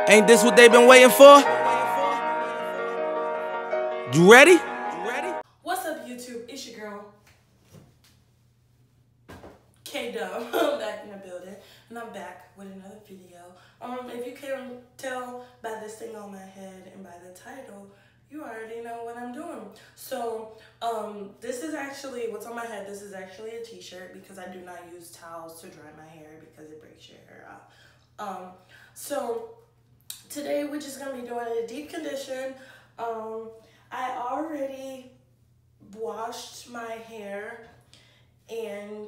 Ain't this what they've been waiting for? You ready? What's up, YouTube? It's your girl, K-Dub. I'm back in the building, and I'm back with another video. If you can tell by this thing on my head and by the title, you already know what I'm doing. So, this is actually, what's on my head, this is actually a t-shirt because I do not use towels to dry my hair because it breaks your hair out. So, today we're just going to be doing a deep condition. I already washed my hair and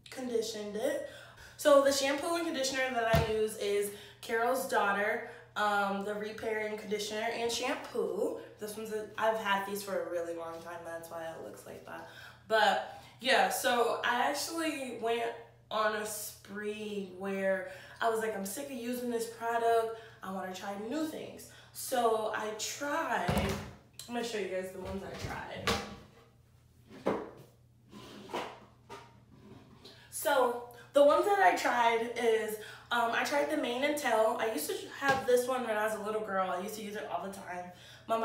conditioned it. So the shampoo and conditioner that I use is Carol's Daughter, the repairing conditioner and shampoo. This one's I've had these for a really long time, that's why it looks like that. But yeah, so I actually went on a spree where I was like, I'm sick of using this product, I want to try new things. So I tried, I'm going to show you guys the ones I tried. So the ones that I tried is, I tried the mane and tail. I used to have this one when I was a little girl. I used to use it all the time. When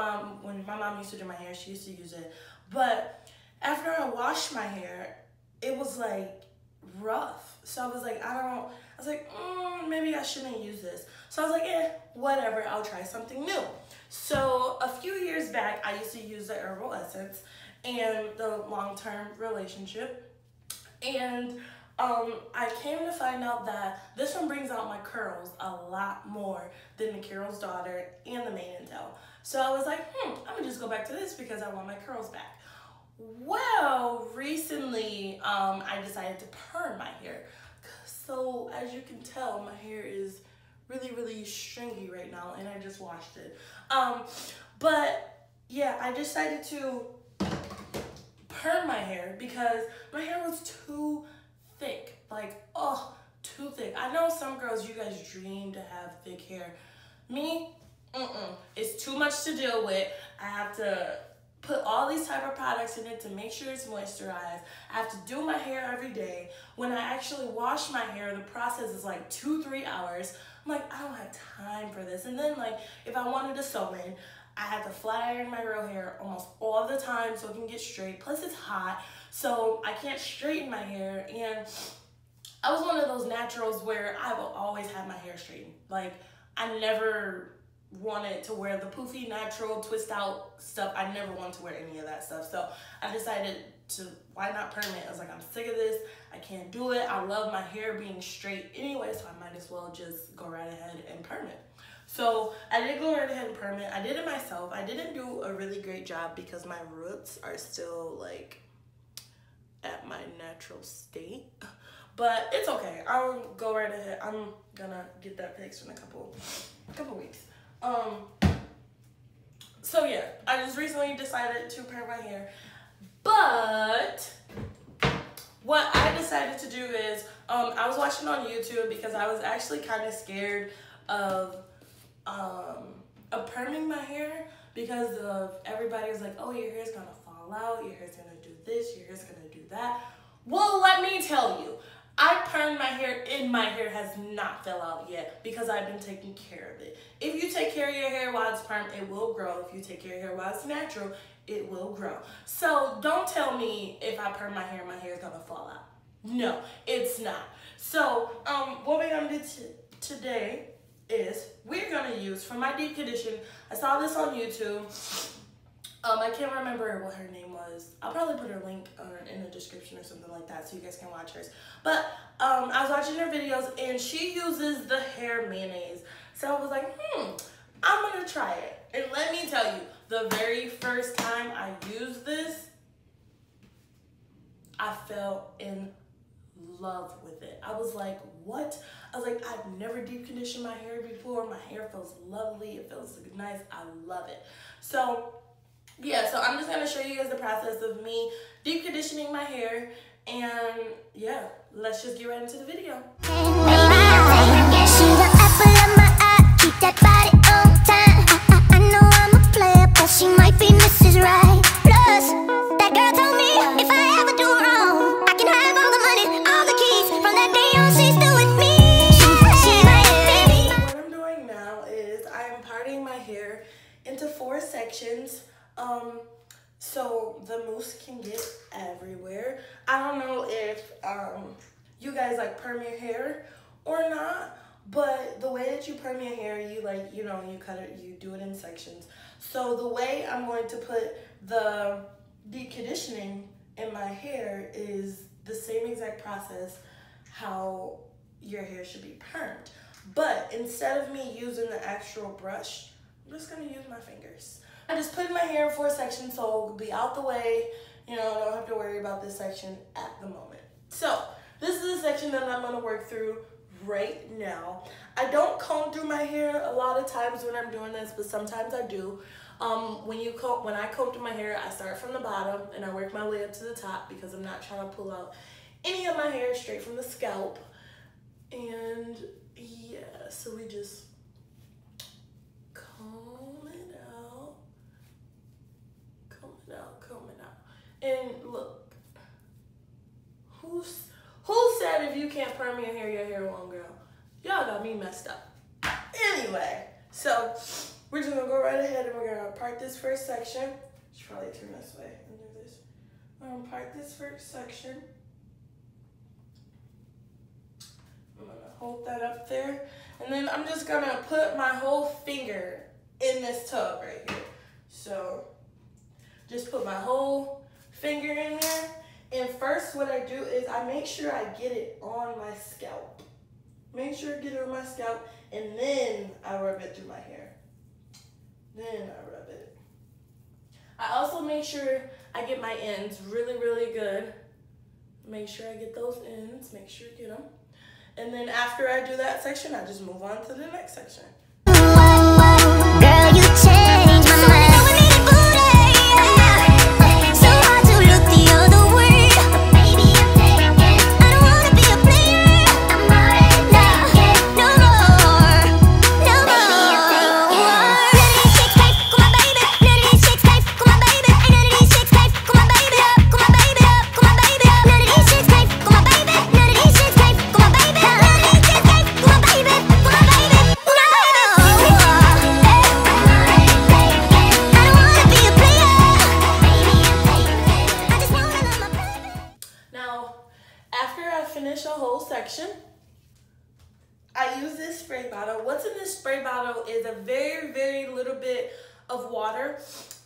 my mom used to do my hair, she used to use it. But after I washed my hair, it was like rough. So I was like, maybe I shouldn't use this. So I was like, whatever, I'll try something new. So a few years back, I used to use the herbal essence and the long-term relationship. And I came to find out that this one brings out my curls a lot more than the Carol's Daughter and the mane and tail. So I was like, I'm gonna just go back to this because I want my curls back. Well, recently, I decided to perm my hair. So as you can tell, my hair is really, really stringy right now, and I just washed it. But yeah, I decided to perm my hair because my hair was too thick. Like, too thick. I know some girls, you guys dream to have thick hair. Me, it's too much to deal with. I have to put all these type of products in it to make sure it's moisturized. I have to do my hair every day. When I actually wash my hair, the process is like 2-3 hours. I'm like, I don't have time for this. And then like, if I wanted to sew in, I had to flat iron my real hair almost all the time so it can get straight. Plus it's hot, so I can't straighten my hair. And I was one of those naturals where I will always have my hair straightened. Like, I never wanted to wear the poofy, natural, twist out stuff. I never wanted to wear any of that stuff. So I decided to, why not perm it? I was like, I'm sick of this. I can't do it. I love my hair being straight anyway, so I might as well just go right ahead and perm it. So I did go right ahead and perm it. I did it myself. I didn't do a really great job because my roots are still like at my natural state. But it's okay. I'll go right ahead. I'm gonna get that fixed in a couple weeks. So yeah, I just recently decided to perm my hair. But what I decided to do is, I was watching on YouTube because I was actually kind of scared of perming my hair because of everybody was like, oh, your hair's gonna fall out, your hair's gonna do this, your hair's gonna do that. Well, let me tell you, I permed my hair and my hair has not fell out yet because I've been taking care of it. If you take care of your hair while it's permed, it will grow. If you take care of your hair while it's natural, it will grow. So don't tell me if I perm my hair is gonna fall out. No, it's not. So what we're gonna do today is we're gonna use, for my deep condition, I saw this on YouTube. I can't remember what her name was. I'll probably put her link in the description or something like that so you guys can watch hers. But I was watching her videos and she uses the hair mayonnaise. So I was like, I'm gonna try it. And let me tell you, the very first time I used this, I fell in love with it. I was like, what? I was like, I've never deep conditioned my hair before. My hair feels lovely. It feels nice. I love it. So yeah, so I'm just going to show you guys the process of me deep conditioning my hair. And yeah, let's just get right into the video. She might be Mrs. Right. Plus, that girl told me if I ever do wrong, I can have all the money, all the keys. From that day on, she's still with me. She my baby. What I'm doing now cutting my hair into 4 sections so the mousse can get everywhere. I don't know if you guys like perm your hair or not, but the way that you perm your hair, you cut it, you do it in sections. So the way I'm going to put the deep conditioning in my hair is the same exact process how your hair should be permed. But instead of me using the actual brush, I'm just gonna use my fingers. I just put my hair in 4 sections so it'll be out the way. I don't have to worry about this section at the moment. So this is the section that I'm gonna work through right now. I don't comb through my hair a lot of times when I'm doing this, but sometimes I do. When I comb through my hair, I start from the bottom and I work my way up to the top because I'm not trying to pull out any of my hair straight from the scalp. And yeah, so we just comb it out. And look, who said if you can't perm your hair won't grow? Y'all got me messed up. Anyway, so we're just gonna go right ahead and we're gonna part this first section. Should probably turn this way and do this. We're gonna part this first section. I'm gonna hold that up there. And then I'm just gonna put my whole finger in this tub right here. So just put my whole finger in there. And first what I do is I make sure I get it on my scalp. Make sure I get it on my scalp, and then I rub it through my hair. Then I rub it. I also make sure I get my ends really, really good. Make sure I get those ends, make sure I get them. And then after I do that section, I just move on to the next section. Girl, you changed my mind. So hard to look the other way. I don't wanna be a player. No more. None of these chicks type, come on baby. None of these chicks type, come on baby. Ain't none of these chicks type, come on baby. Come on baby, come on baby. None of these chicks type, come on baby. None of these chicks type, come on baby. None of these chicks type, come on baby. Come on baby. Finish a whole section. I use this spray bottle. What's in this spray bottle is a very, very little bit of water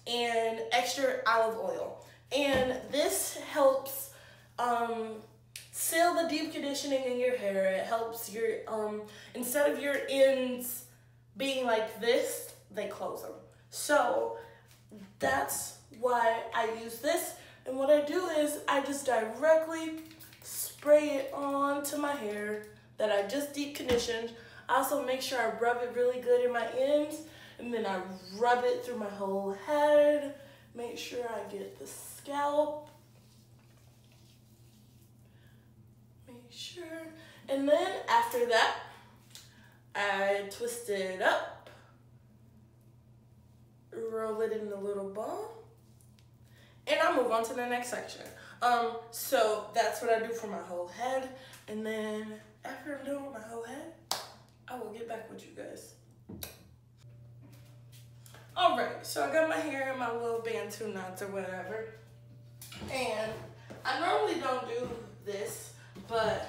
and extra olive oil. And this helps seal the deep conditioning in your hair. It helps your, instead of your ends being like this, they close them. So that's why I use this. And what I do is I just directly spray it onto my hair that I just deep conditioned. I also make sure I rub it really good in my ends, and then I rub it through my whole head. Make sure I get the scalp. Make sure. And then after that, I twist it up, roll it in a little ball, and I move on to the next section. So that's what I do for my whole head. And then after I'm done with my whole head, I will get back with you guys. All right, so I got my hair in my little bantu knots or whatever. And I normally don't do this, but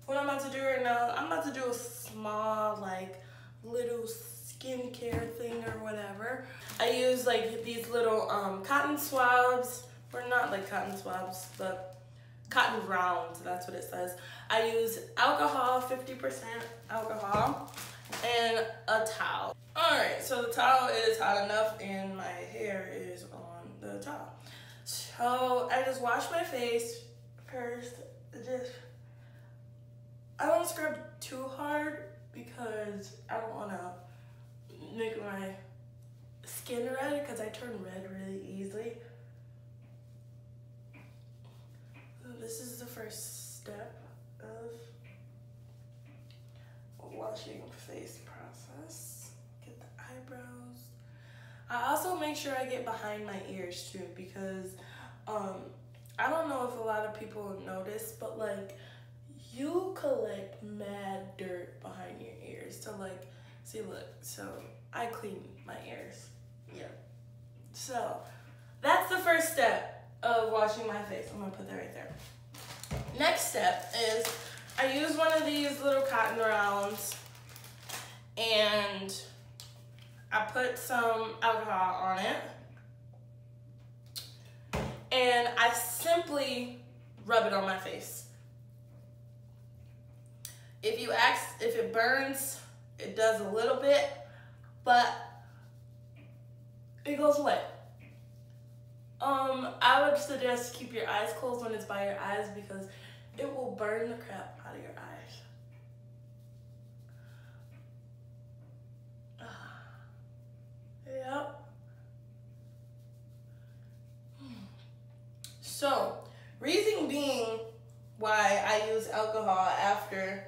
what I'm about to do right now, I'm about to do a small, like, little skincare thing or whatever. I use like these little cotton swabs. Or not like cotton swabs, but cotton rounds, that's what it says. I use alcohol, 50% alcohol, and a towel. All right, so the towel is hot enough and my hair is on the towel. So I just wash my face first. I don't scrub too hard because I don't wanna make my skin red because I turn red really easily. This is the first step of washing face process. Get the eyebrows. I also make sure I get behind my ears too because I don't know if a lot of people notice, but like you collect mad dirt behind your ears. So like See, look, so I clean my ears. Yeah. So that's the first step of washing my face. I'm gonna put that right there. Next step is I use one of these little cotton rounds and I put some alcohol on it. And I simply rub it on my face. If you ask if it burns, it does a little bit, but it goes away. I would suggest keep your eyes closed when it's by your eyes because it will burn the crap out of your eyes. Yep. So, reason being why I use alcohol after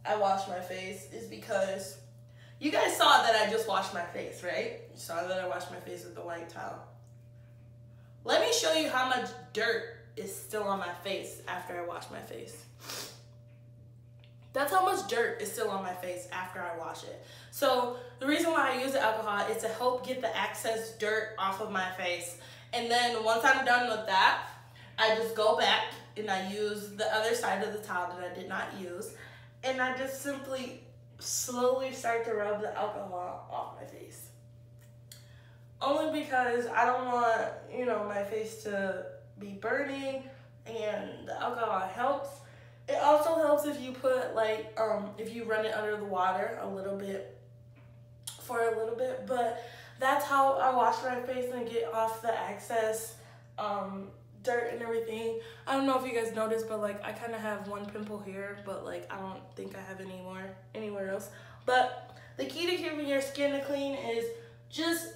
I wash my face is because you guys saw that I just washed my face, right? You saw that I washed my face with the white towel. Let me show you how much dirt is still on my face after I wash my face. That's how much dirt is still on my face after I wash it. So the reason why I use the alcohol is to help get the excess dirt off of my face. And then once I'm done with that, I just go back and I use the other side of the towel that I did not use. And I just simply slowly start to rub the alcohol off my face. Only because I don't want, you know, my face to be burning, and the alcohol helps. It also helps if you put like, if you run it under the water for a little bit, but that's how I wash my face and get off the excess dirt and everything. I don't know if you guys noticed, but like I kind of have one pimple here, but like I don't think I have any more anywhere else. But the key to keeping your skin clean is just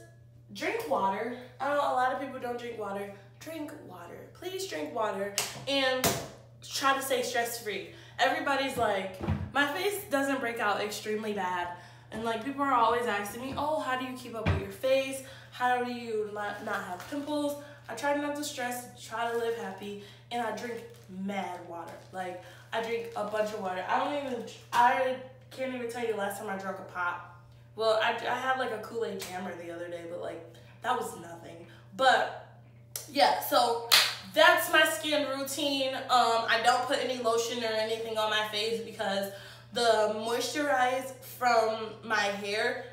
drink water. I know a lot of people don't drink water. Drink water. Please drink water and try to stay stress-free. Everybody's like, my face doesn't break out extremely bad. And like people are always asking me, oh, how do you keep up with your face? How do you not have pimples? I try not to stress, try to live happy, and I drink mad water. Like I drink a bunch of water. I can't even tell you the last time I drank a pop. Well, I had like a Kool-Aid jammer the other day, but like that was nothing. But yeah, so that's my skin routine. I don't put any lotion or anything on my face because the moisturize from my hair,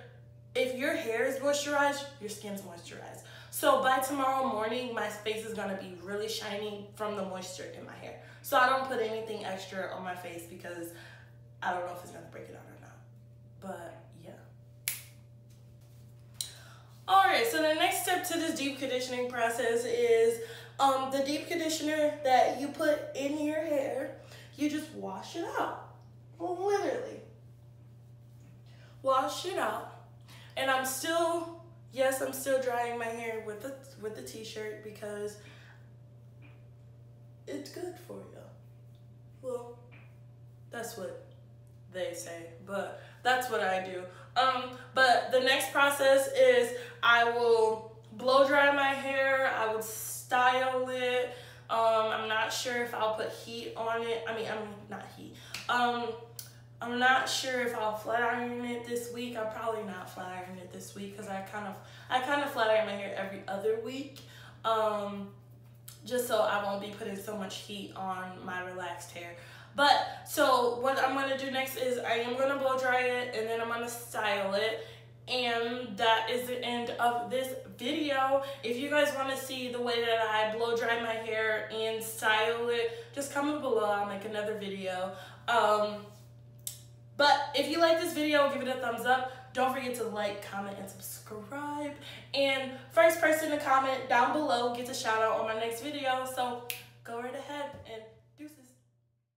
if your hair is moisturized, your skin's moisturized. So by tomorrow morning, my face is gonna be really shiny from the moisture in my hair. So I don't put anything extra on my face because I don't know if it's gonna break it out or not. But yeah. All right, so the next step to this deep conditioning process is the deep conditioner that you put in your hair, you just wash it out. Literally. Wash it out. And I'm still drying my hair with the t-shirt because it's good for you. Well, that's what they say, but that's what I do. But the next process is I will blow dry my hair. I would style it. I'm not sure if I'll put heat on it. Not heat. I'm not sure if I'll flat iron it this week. I'll probably not flat iron it this week because I kind of flat iron my hair every other week. Just so I won't be putting so much heat on my relaxed hair. But so what I'm gonna do next is I am gonna blow dry it and then I'm gonna style it. And that is the end of this video. If you guys want to see the way that I blow dry my hair and style it, just comment below. I'll make another video. But if you like this video, give it a thumbs up. Don't forget to like, comment, and subscribe. And first person to comment down below gets a shout out on my next video. So go right ahead and deuces.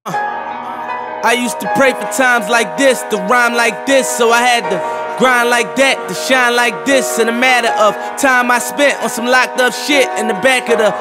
I used to pray for times like this, to rhyme like this, so I had to grind like that, to shine like this. In a matter of time I spent on some locked up shit in the back of the